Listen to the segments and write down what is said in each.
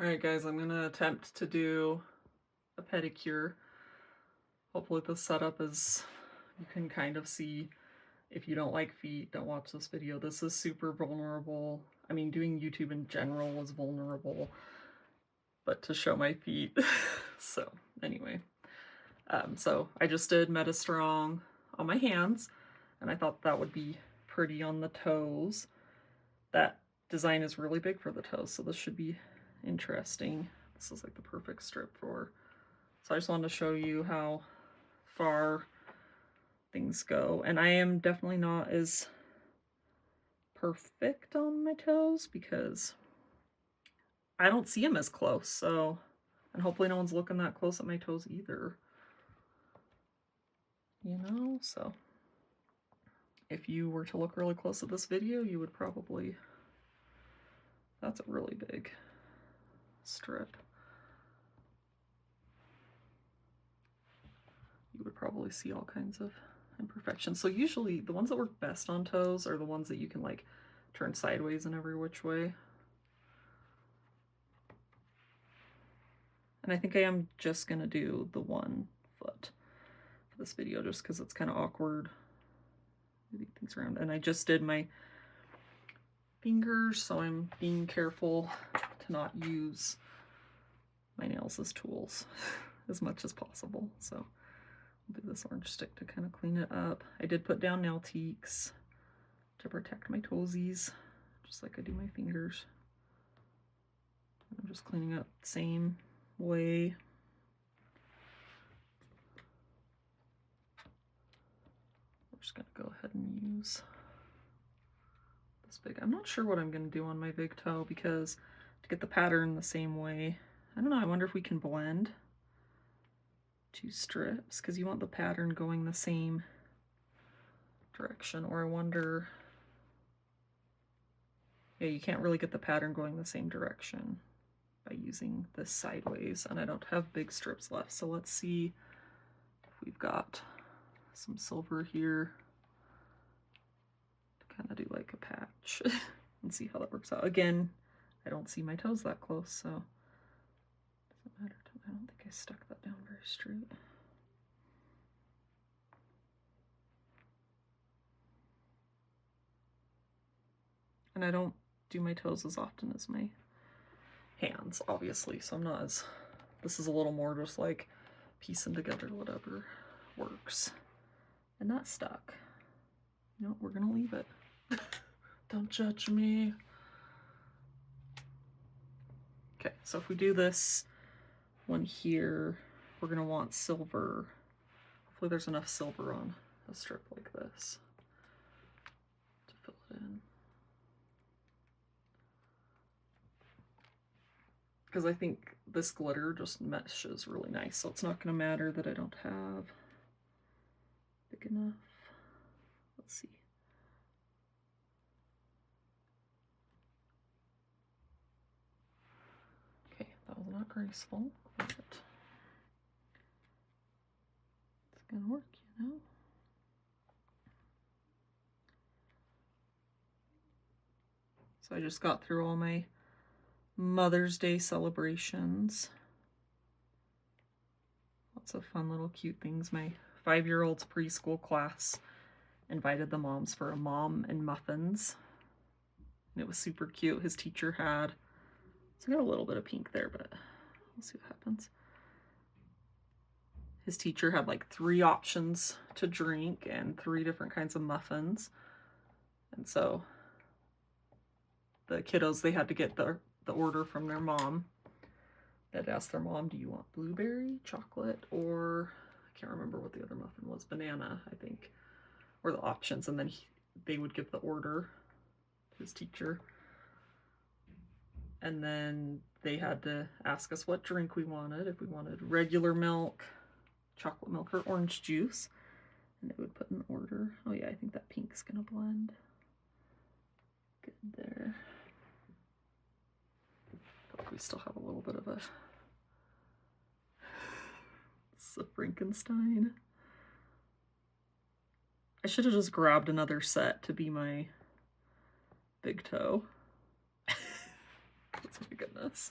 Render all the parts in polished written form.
Alright guys, I'm gonna attempt to do a pedicure. Hopefully the setup is, you can kind of see. If you don't like feet, don't watch this video. This is super vulnerable. I mean, doing YouTube in general is vulnerable, but to show my feet. So anyway, so I just did MetaStrong on my hands, and I thought that would be pretty on the toes. That design is really big for the toes, so this should be interesting. This is like the perfect strip for, so I just wanted to show you how far things go. And I am definitely not as perfect on my toes because I don't see them as close, so, and hopefully no one's looking that close at my toes either, you know. So if you were to look really close at this video, you would probably, that's a really big strip. You would probably see all kinds of imperfections. So usually the ones that work best on toes are the ones that you can like turn sideways in every which way. And I think I am just gonna do the one foot for this video just because it's kind of awkward moving things around. And I just did my fingers, so I'm being careful to not use my nails as tools as much as possible. So I'll do this orange stick to kind of clean it up. I did put down nail teaks to protect my toesies, just like I do my fingers. I'm just cleaning up the same way. I'm just gonna go ahead and use this big. I'm not sure what I'm gonna do on my big toe because to get the pattern the same way, I don't know, I wonder if we can blend two strips because you want the pattern going the same direction, or I wonder, yeah, you can't really get the pattern going the same direction by using this sideways, and I don't have big strips left. So let's see if we've got some silver here to kind of do like a patch and see how that works out. Again, I don't see my toes that close, so it doesn't matter to me. I don't think I stuck that down very straight. And I don't do my toes as often as my hands, obviously, so I'm not as, this is a little more just like piecing together whatever works. And that stuck. No, we're gonna leave it. Don't judge me. Okay, so if we do this one here, we're gonna want silver. Hopefully there's enough silver on a strip like this to fill it in. Because I think this glitter just meshes really nice, so it's not gonna matter that I don't have big enough. Let's see. Okay, that was not graceful, but it's gonna work, you know? So I just got through all my Mother's Day celebrations. Lots of fun little cute things. My 5-year-old's preschool class invited the moms for a mom and muffins. And it was super cute. His teacher had, so I got a little bit of pink there, but we'll see what happens. His teacher had like 3 options to drink and 3 different kinds of muffins. And so the kiddos, they had to get the order from their mom. They'd ask their mom, do you want blueberry, chocolate, or I can't remember what the other muffin was, banana, I think, were the options. And then they would give the order to his teacher. And then they had to ask us what drink we wanted, if we wanted regular milk, chocolate milk, or orange juice. And they would put in the order. Oh yeah, I think that pink's gonna blend good there. But we still have a little bit of a, this is a Frankenstein. I should have just grabbed another set to be my big toe. Oh my goodness.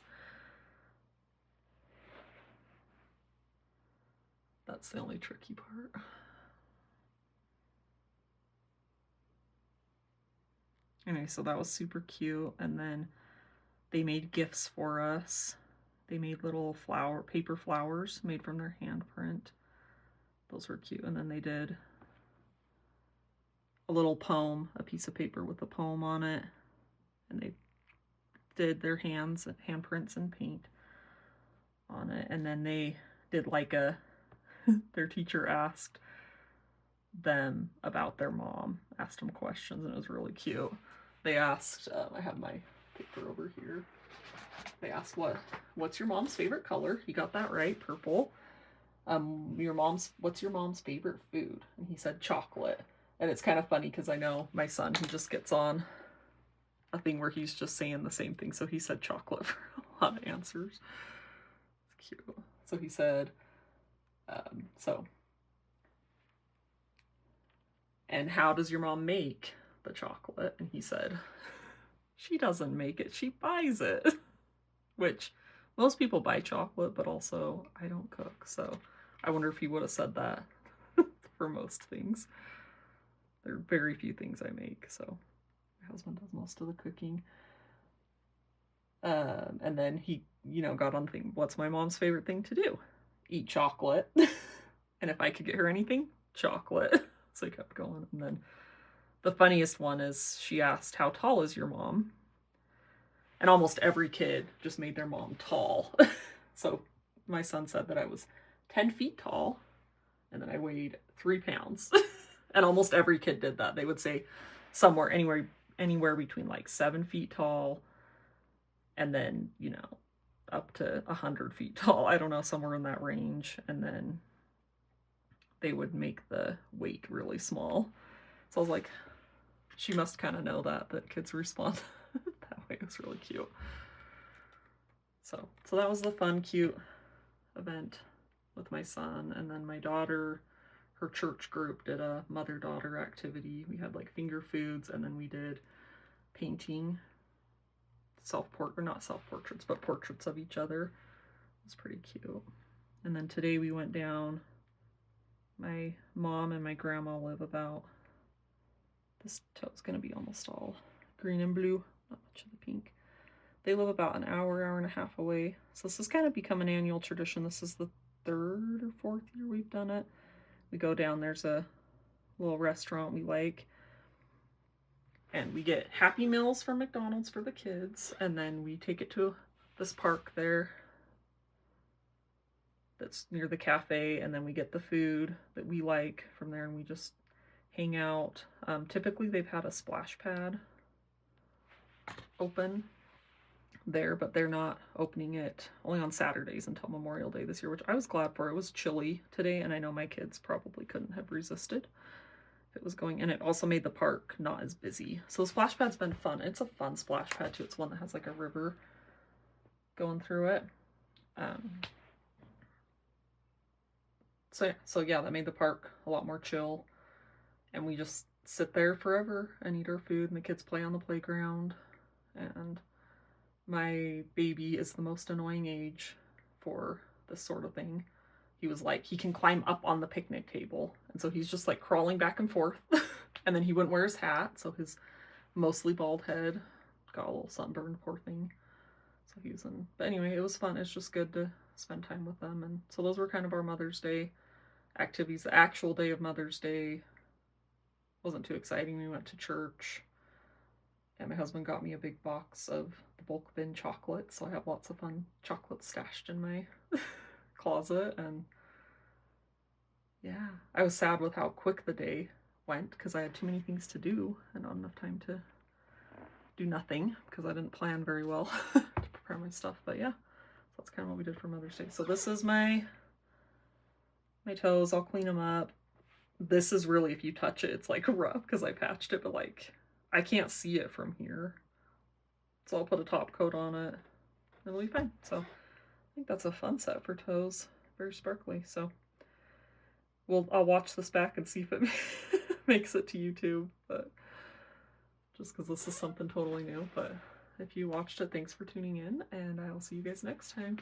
That's the only tricky part. Anyway, so that was super cute. And then they made gifts for us. They made little paper flowers made from their handprint. Those were cute. And then they did a little poem, a piece of paper with a poem on it. And they did their handprints and paint on it. And then they did like their teacher asked them about their mom, asked them questions, and it was really cute. They asked, I have my paper over here. They asked, what's your mom's favorite color? He got that right, purple. What's your mom's favorite food? And he said chocolate. And it's kind of funny because I know my son, he just gets on a thing where he's just saying the same thing. So he said chocolate for a lot of answers. It's cute. So he said, and how does your mom make the chocolate? And he said, she doesn't make it, she buys it. Which most people buy chocolate, but also I don't cook. So I wonder if he would have said that for most things. There are very few things I make, so my husband does most of the cooking. And then he, got on the thing, what's my mom's favorite thing to do? Eat chocolate. And if I could get her anything, chocolate. So he kept going. And then the funniest one is she asked, how tall is your mom? And almost every kid just made their mom tall. So my son said that I was 10 feet tall, and then I weighed 3 pounds. And almost every kid did that. They would say anywhere between like 7 feet tall and then, up to 100 feet tall. I don't know, somewhere in that range. And then they would make the weight really small. So I was like, she must kind of know that kids respond that way. It was really cute. So that was the fun, cute event with my son. And then my daughter, her church group did a mother-daughter activity. We had like finger foods, and then we did painting, not self-portraits, but portraits of each other. It was pretty cute. And then today we went down. My mom and my grandma live about, this toe's gonna be almost all green and blue, not much of the pink. They live about an hour and a half away. So this has kind of become an annual tradition. This is the 3rd or 4th year we've done it. We go down, there's a little restaurant we like, and we get Happy Meals from McDonald's for the kids, and then we take it to this park there that's near the cafe, and then we get the food that we like from there, and we just hang out. Typically they've had a splash pad open there, but they're not opening it only on Saturdays until Memorial Day this year, which I was glad for. It was chilly today, and I know my kids probably couldn't have resisted if it was going, and it also made the park not as busy. So the splash pad's been fun. It's a fun splash pad too. It's one that has like a river going through it. So yeah, that made the park a lot more chill, and we just sit there forever and eat our food, and the kids play on the playground. And my baby is the most annoying age for this sort of thing. He was like, he can climb up on the picnic table, and so he's just like crawling back and forth. And then he wouldn't wear his hat, so his mostly bald head got a little sunburned, poor thing. So he was in, but anyway, it was fun. It's just good to spend time with them. And so those were kind of our Mother's Day activities. The actual day of Mother's Day wasn't too exciting. We went to church, and my husband got me a big box of the bulk bin chocolate, so I have lots of fun chocolate stashed in my closet. And yeah, I was sad with how quick the day went because I had too many things to do and not enough time to do nothing because I didn't plan very well to prepare my stuff. But yeah, so that's kind of what we did for Mother's Day. So this is my toes. I'll clean them up. This is really, if you touch it, it's like rough because I patched it, but like I can't see it from here. So I'll put a top coat on it and it'll be fine. So I think that's a fun set for toes. Very sparkly. So I'll watch this back and see if it makes it to YouTube, but just because this is something totally new. But if you watched it, thanks for tuning in, and I will see you guys next time.